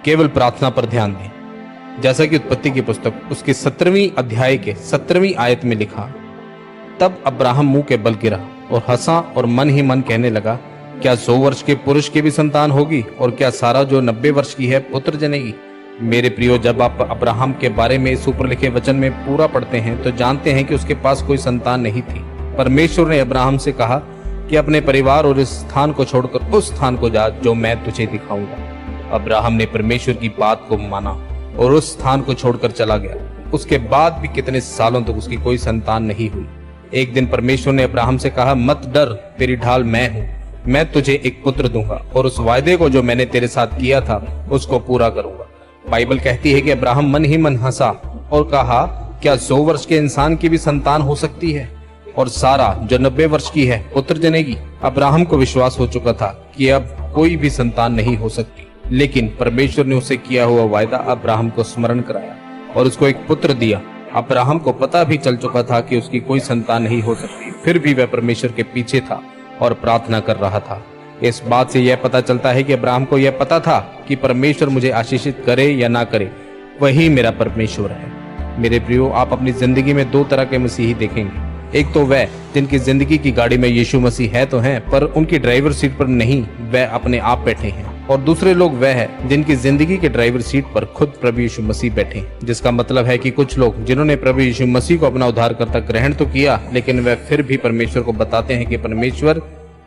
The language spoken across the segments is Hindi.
केवल प्रार्थना पर ध्यान दें। जैसा कि उत्पत्ति की पुस्तक उसके 17वीं अध्याय के 17वीं आयत में लिखा, तब अब्राहम मुंह के बल गिरा और हंसा और मन ही मन कहने लगा, क्या 100 वर्ष के पुरुष की भी संतान होगी? और क्या सारा जो 90 वर्ष की है पुत्र जनेगी? मेरे प्रियो, जब आप अब्राहम के बारे में इस ऊपर लिखे वचन में पूरा पढ़ते हैं तो जानते हैं कि उसके पास कोई संतान नहीं थी। परमेश्वर ने अब्राहम से कहा कि अपने परिवार और इस स्थान को छोड़कर उस स्थान को जा जो मैं तुझे दिखाऊंगा। अब्राहम ने परमेश्वर की बात को माना और उस स्थान को छोड़कर चला गया। उसके बाद भी कितने सालों तक उसकी कोई संतान नहीं हुई। एक दिन परमेश्वर ने अब्राहम से कहा, मत डर, तेरी ढाल मैं हूँ, मैं तुझे एक पुत्र दूंगा और उस वायदे को जो मैंने तेरे साथ किया था उसको पूरा करूंगा। बाइबल कहती है कि अब्राहम मन ही मन हंसा और कहा, क्या 100 वर्ष के इंसान की भी संतान हो सकती है? और सारा जो 90 वर्ष की है पुत्र जनेगी। अब्राहम को विश्वास हो चुका था कि अब कोई भी संतान नहीं हो सकती, लेकिन परमेश्वर ने उसे किया हुआ वायदा अब्राहम को स्मरण कराया और उसको एक पुत्र दिया। अब्राहम को पता भी चल चुका था कि उसकी कोई संतान नहीं हो सकती, फिर भी वह परमेश्वर के पीछे था और प्रार्थना कर रहा था। इस बात से यह पता चलता है कि अब्राहम को यह पता था कि परमेश्वर मुझे आशीषित करे या ना करे, वही मेरा परमेश्वर है। मेरे प्रियो, आप अपनी जिंदगी में 2 तरह के मसीही देखेंगे। एक तो वह जिनकी जिंदगी की गाड़ी में यीशु मसीह है तो हैं, पर उनकी ड्राइवर सीट पर नहीं, वह अपने आप बैठे हैं। और दूसरे लोग वह है जिनकी जिंदगी के ड्राइवर सीट पर खुद प्रभु यीशु मसीह बैठे हैं। जिसका मतलब है कि कुछ लोग जिन्होंने प्रभु यीशु मसीह को अपना उद्धारकर्ता ग्रहण तो किया, लेकिन वह फिर भी परमेश्वर को बताते हैं कि परमेश्वर,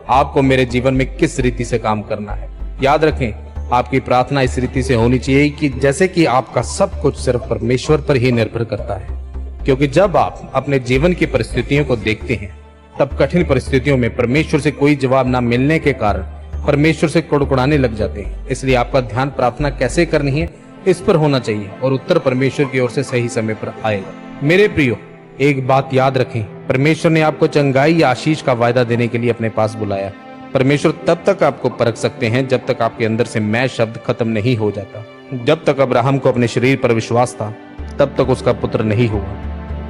आपको मेरे जीवन में किस रीति से काम करना है। याद रखें, आपकी प्रार्थना इस रीति से होनी चाहिए कि जैसे कि आपका सब कुछ सिर्फ परमेश्वर पर ही निर्भर करता है। क्योंकि जब आप अपने जीवन की परिस्थितियों को देखते हैं, तब कठिन परिस्थितियों में परमेश्वर से कोई जवाब न मिलने के कारण परमेश्वर से कुड़कुड़ाने लग जाते हैं। इसलिए आपका ध्यान प्रार्थना कैसे करनी है इस पर होना चाहिए और उत्तर परमेश्वर की ओर से सही समय पर आएगा। मेरे प्रियो, एक बात याद रखें, परमेश्वर ने आपको चंगाई या आशीष का वायदा देने के लिए अपने पास बुलाया। परमेश्वर तब तक आपको परख सकते हैं जब तक आपके अंदर से मैं शब्द खत्म नहीं हो जाता। जब तक अब्राहम को अपने शरीर पर विश्वास था, तब तक उसका पुत्र नहीं हुआ,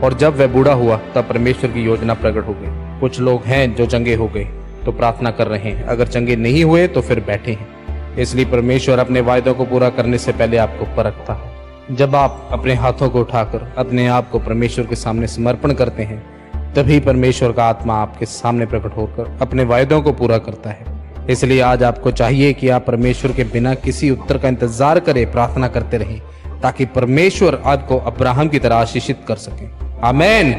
और जब वह बूढ़ा हुआ तब परमेश्वर की योजना प्रकट हो गई। कुछ लोग हैं जो चंगे हो गए तो प्रार्थना कर रहे हैं, अगर चंगे नहीं हुए तो फिर बैठे हैं। इसलिए परमेश्वर अपने वायदों को पूरा करने से पहले आपको परखता है। जब आप अपने हाथों को उठाकर अपने आप को परमेश्वर के सामने समर्पण करते हैं, तभी परमेश्वर का आत्मा आपके सामने प्रकट होकर अपने वायदों को पूरा करता है। इसलिए आज आपको चाहिए कि आप परमेश्वर के बिना किसी उत्तर का इंतजार करे प्रार्थना करते रहें, ताकि परमेश्वर आपको अब्राहम की तरह आशीषित कर सके। आमीन।